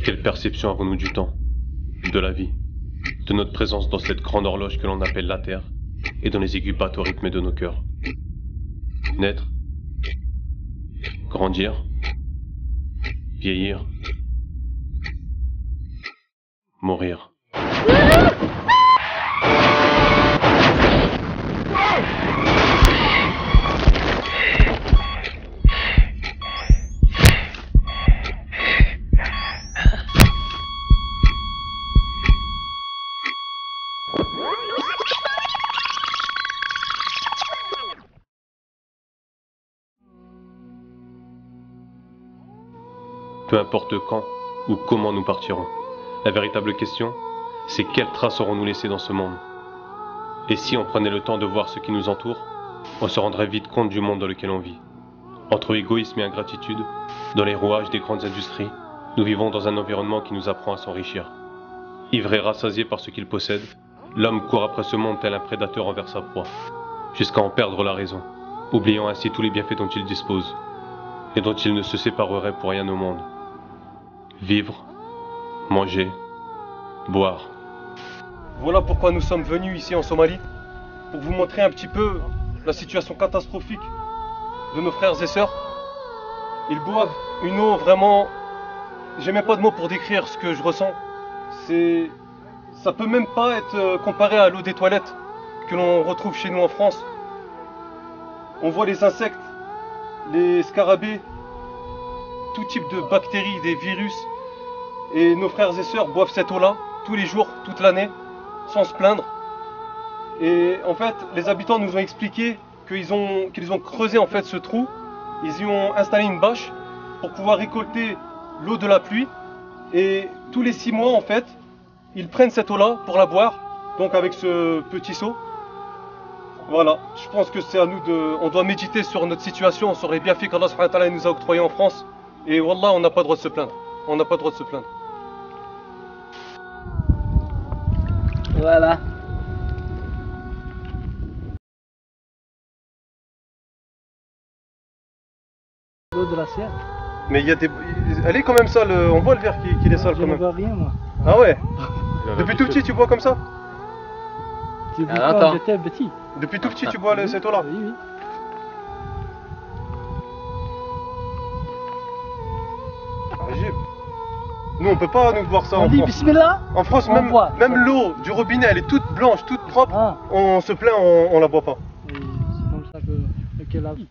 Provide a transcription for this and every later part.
Quelle perception avons-nous du temps, de la vie, de notre présence dans cette grande horloge que l'on appelle la Terre, et dont les aiguilles battent au rythme de nos cœurs? Naître, grandir, vieillir, mourir. Peu importe quand ou comment nous partirons, la véritable question, c'est quelles traces aurons-nous laissées dans ce monde? Et si on prenait le temps de voir ce qui nous entoure, on se rendrait vite compte du monde dans lequel on vit. Entre égoïsme et ingratitude, dans les rouages des grandes industries, nous vivons dans un environnement qui nous apprend à s'enrichir. Ivre et rassasié par ce qu'il possède, l'homme court après ce monde tel un prédateur envers sa proie, jusqu'à en perdre la raison, oubliant ainsi tous les bienfaits dont il dispose, et dont il ne se séparerait pour rien au monde. Vivre, manger, boire. Voilà pourquoi nous sommes venus ici en Somalie, pour vous montrer un petit peu la situation catastrophique de nos frères et sœurs. Ils boivent une eau vraiment... J'ai même pas de mots pour décrire ce que je ressens. Ça peut même pas être comparé à l'eau des toilettes que l'on retrouve chez nous en France. On voit les insectes, les scarabées, tout type de bactéries, des virus. Et nos frères et sœurs boivent cette eau-là tous les jours, toute l'année, sans se plaindre. Et en fait, les habitants nous ont expliqué qu'ils ont creusé en fait ce trou. Ils y ont installé une bâche pour pouvoir récolter l'eau de la pluie. Et tous les 6 mois en fait, ils prennent cette eau-là pour la boire. Donc avec ce petit seau. Voilà, je pense que c'est à nous de... On doit méditer sur notre situation, sur les bienfaits qu'Allah subhanahu wa ta'ala nous a octroyés en France. Et wallah, on n'a pas le droit de se plaindre. On n'a pas le droit de se plaindre. Voilà. L'eau de l'assiette. Mais il y a des... Elle est quand même sale, on voit le verre qui est sale quand même. Je ne vois rien moi. Ah ouais. Depuis tout petit tu bois comme ça? Depuis quand j'étais petit. Depuis tout petit tu bois cette eau-là? Oui, oui. Ajib. Nous on peut pas nous boire ça On en dit France. bismillah. En France même l'eau du robinet elle est toute blanche, toute propre. Ah. On se plaint, on la boit pas. Et c'est comme ça que la vie.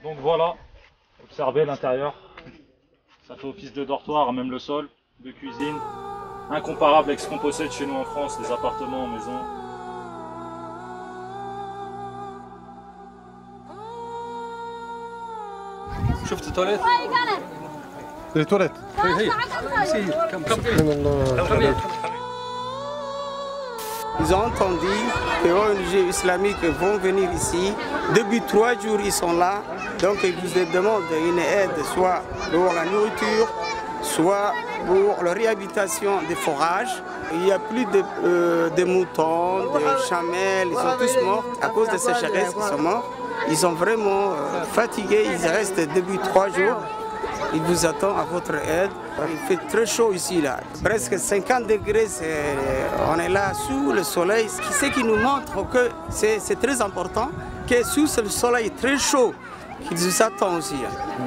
Donc voilà, observez l'intérieur. Ça fait office de dortoir, même le sol, de cuisine. Incomparable avec ce qu'on possède chez nous en France, des appartements, maisons. شفت التواليت؟ Les toilettes. Ils ont entendu que les ONG islamiques vont venir ici. Depuis 3 jours, ils sont là. Donc, ils vous demandent une aide, soit pour la nourriture, soit pour la réhabilitation des forages. Il n'y a plus de moutons, de chamelles, ils sont tous morts à cause de sécheresse, ils sont morts. Ils sont vraiment fatigués, ils restent depuis 3 jours. Ils vous attendent à votre aide. Il fait très chaud ici, là. Presque 50 degrés, on est là sous le soleil. Ce qui nous montre que c'est très important, que sous le soleil très chaud, qu'ils nous attendent aussi.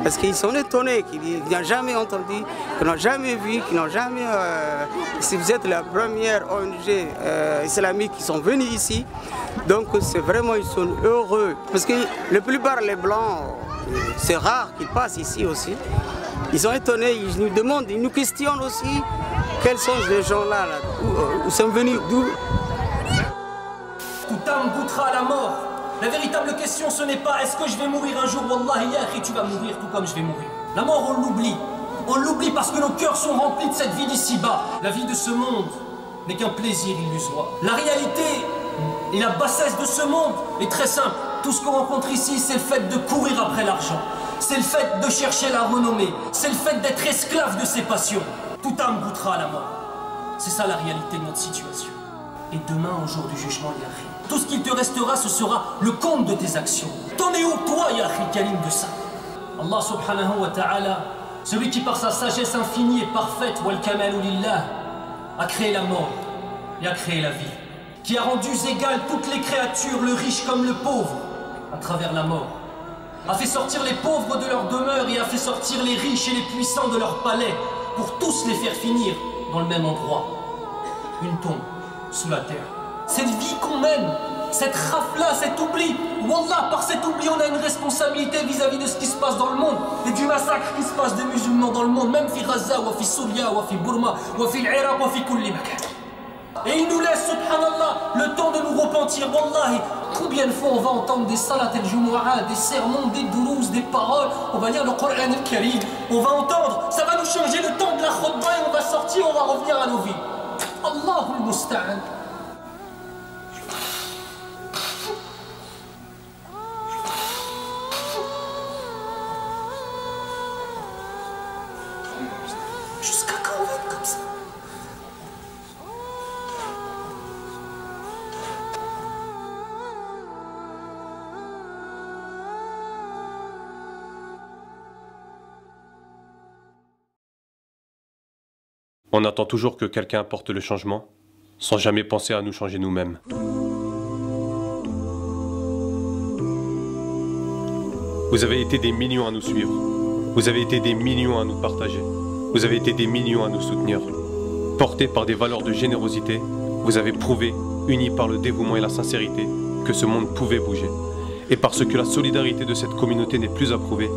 Parce qu'ils sont étonnés, qu'ils n'ont jamais entendu, qu'ils n'ont jamais vu, qu'ils n'ont jamais... si vous êtes la première ONG islamique qui sont venus ici, donc c'est vraiment, ils sont heureux. Parce que la plupart des Blancs, c'est rare qu'ils passent ici aussi. Ils sont étonnés, ils nous demandent, ils nous questionnent aussi quels sont ces gens-là, où sont venus, d'où. Toute âme goûtera à la mort. La véritable question ce n'est pas est-ce que je vais mourir un jour, Wallahi ya akhi, tu vas mourir tout comme je vais mourir. La mort on l'oublie. On l'oublie parce que nos cœurs sont remplis de cette vie d'ici-bas. La vie de ce monde n'est qu'un plaisir illusoire. La réalité et la bassesse de ce monde est très simple. Tout ce qu'on rencontre ici, c'est le fait de courir après l'argent. C'est le fait de chercher la renommée. C'est le fait d'être esclave de ses passions. Toute âme goûtera à la mort. C'est ça la réalité de notre situation. Et demain, au jour du jugement, Yahi, tout ce qu'il te restera, ce sera le compte de tes actions. T'en es où, toi, Yahi Kalim, de ça? Allah subhanahu wa ta'ala, celui qui par sa sagesse infinie et parfaite, wal kamalu lillah, a créé la mort et a créé la vie, qui a rendu égales toutes les créatures, le riche comme le pauvre, à travers la mort, a fait sortir les pauvres de leur demeure et a fait sortir les riches et les puissants de leur palais, pour tous les faire finir dans le même endroit, une tombe sous la terre. Cette vie qu'on mène, cette rafle-là, cet oubli, wallah, par cet oubli, on a une responsabilité vis-à-vis de ce qui se passe dans le monde et du massacre qui se passe des musulmans dans le monde, même fi Gaza, ou fi Souria, ou fi Burma, ou fi l'Iraq, ou fi kulli makan. Et il nous laisse, subhanallah, le temps de nous repentir, wallahi. Combien de fois on va entendre des salat al-jumu'ah, des sermons, des doulouz, des paroles, on va lire le Coran al-Karim, on va entendre, ça va nous changer le temps de la khutbah et on va sortir, on va revenir à nos vies. Allahul musta'an. Jusqu'à quand on va être comme ça? On attend toujours que quelqu'un apporte le changement, sans jamais penser à nous changer nous-mêmes. Vous avez été des millions à nous suivre. Vous avez été des millions à nous partager. Vous avez été des millions à nous soutenir. Portés par des valeurs de générosité, vous avez prouvé, unis par le dévouement et la sincérité, que ce monde pouvait bouger. Et parce que la solidarité de cette communauté n'est plus à prouver,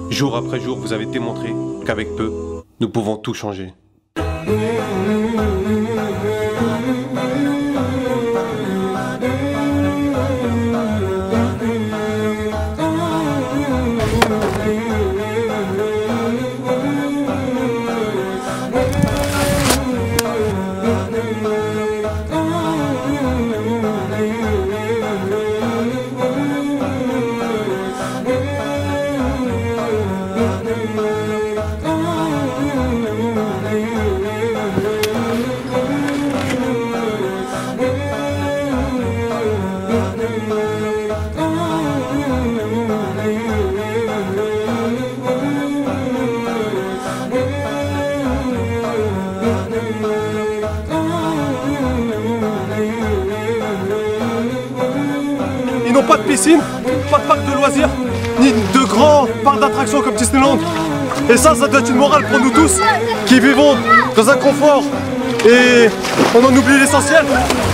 jour après jour, vous avez démontré qu'avec peu, nous pouvons tout changer. Ils n'ont pas de piscine, pas de parc de loisirs, ni de grands parcs d'attractions comme Disneyland. Et ça doit être une morale pour nous tous qui vivons dans un confort et on en oublie l'essentiel.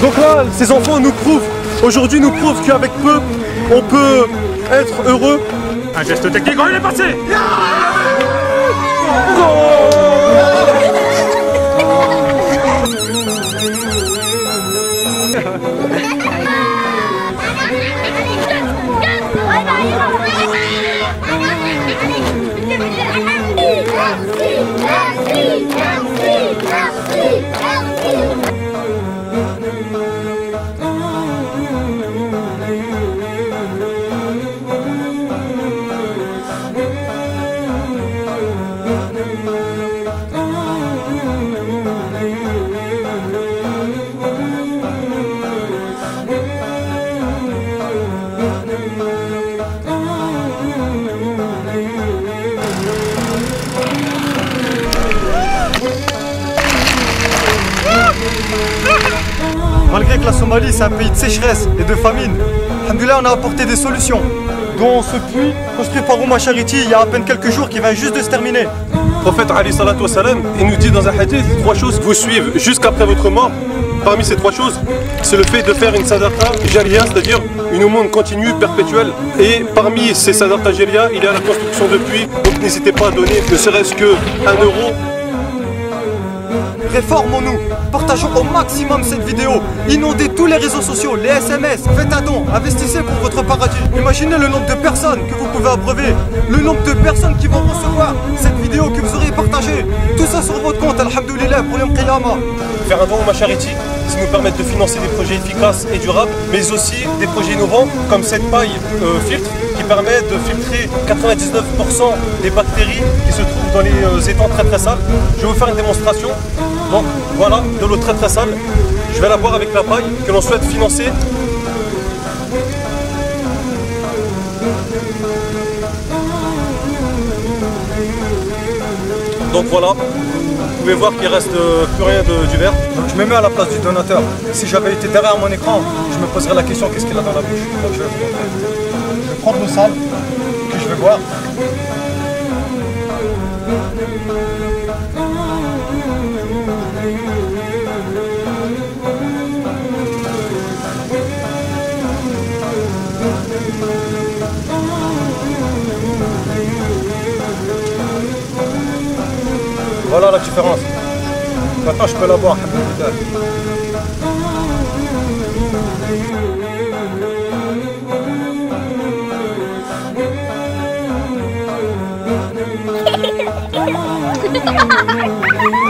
Donc là, ces enfants nous prouvent, aujourd'hui nous prouvent qu'avec peu, on peut être heureux. Un geste technique, il est passé. Malgré que la Somalie c'est un pays de sécheresse et de famine, alhamdoulilah, on a apporté des solutions, dont ce puits construit par Ouma Charity il y a à peine quelques jours qui vient juste de se terminer. Le prophète Ali salatu wa salam, il nous dit dans un hadith 3 choses vous suivent jusqu'après votre mort. Parmi ces 3 choses, c'est le fait de faire une sadaqa jariya, c'est-à-dire une aumône continue, perpétuelle. Et parmi ces sadaqa jariya, il y a la construction de puits, donc n'hésitez pas à donner ne serait-ce que 1 euro. Réformons-nous, partageons au maximum cette vidéo, inondez tous les réseaux sociaux, les SMS, faites un don, investissez pour votre paradis. Imaginez le nombre de personnes que vous pouvez abreuver, le nombre de personnes qui vont recevoir cette vidéo que vous aurez partagée. Tout ça sur votre compte, alhamdoulilah, pour Yom Qiyamah. Faire un don à ma charity, ça nous permet de financer des projets efficaces et durables, mais aussi des projets innovants comme cette paille filtre qui permet de filtrer 99% des bactéries qui se trouvent dans les étangs très sales. Je vais vous faire une démonstration. Donc voilà, de l'eau très sale. Je vais la boire avec la paille que l'on souhaite financer. Donc voilà, vous pouvez voir qu'il reste plus rien du verre. Donc je me mets à la place du donateur. Si j'avais été derrière mon écran, je me poserais la question qu'est-ce qu'il a dans la bouche. Donc je vais prendre le sable, puis je vais boire. Voilà la différence. Maintenant je peux la boire. Ha ha ha!